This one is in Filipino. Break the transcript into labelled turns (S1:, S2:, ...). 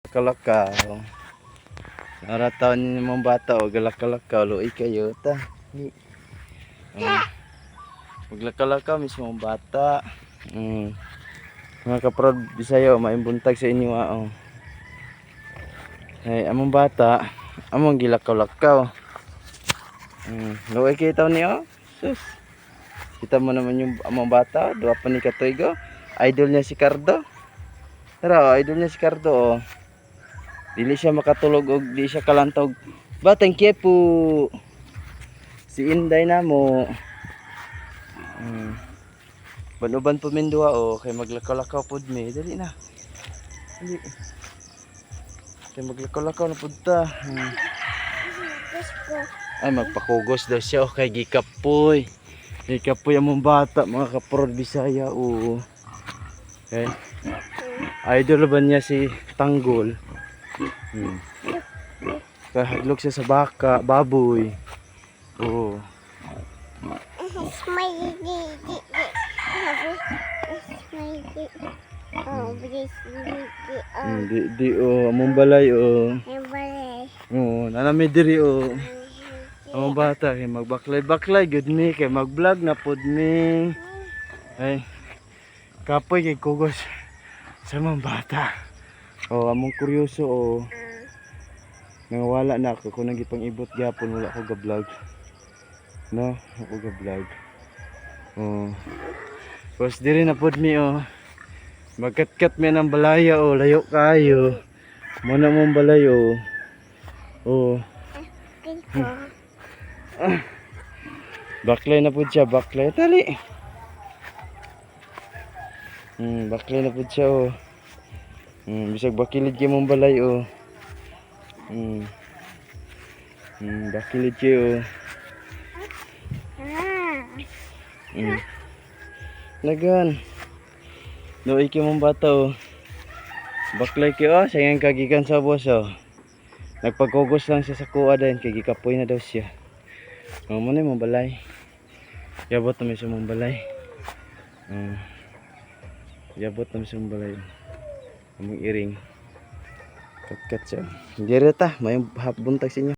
S1: Kalakaw. Narataon niyo mga bata o galak-kalakaw. Luoy kayo ta. Maglakalakaw mismo mga bata. Mga kaprod Bisaya maayong buntag sa inyo ay among bata among gilakaw-lakaw. Luoy kayo taon niyo. Sus. Kita mo naman yung among bata, duwa pa ni Katoygo. Idol niya si Cardo. Tara, idol niya si Cardo. Dili siya makatulog og di siya kalantog. Batang kepo. Si Inday namo. Banuban po mindua kay maglakaw-lakaw pud mi. Dali na. Dali. Kay maglakaw-lakaw na pud ta. Ay magpakugos daw siya kay gikapoy. Gikapoy among bata mga kaprod Bisaya Okay. Idol ba niya si Tanggol? Kahadlok siya sa baka, baboy. Di among balay nanami diri among bata kay magbaklay-baklay gud mi kay mag-vlog na pod mi. Ay kapoy kay kugos sa mga bata. Among kuryoso nangawala na ako kung nagipang ibot gyapon wala ko ga-vlog. No, ako ga-vlog. Tapos diri na pod mi magkat-kat mi ng balaya layo kayo. Muna mong balay baklay na pod siya, baklay tali. Baklay na pod siya bisag bakilid kay mong balay bakilid kayo lagan doy kay mong bata baklay kayo sayang kagikan sa boss nagpagkugos lang siya sa kuha din kay gikapoy na daw siya. Muna yung balay yabot na may sa mong balay yabot na may sa mong balay among iring kat siya. Diri ta may buntag sa inyo.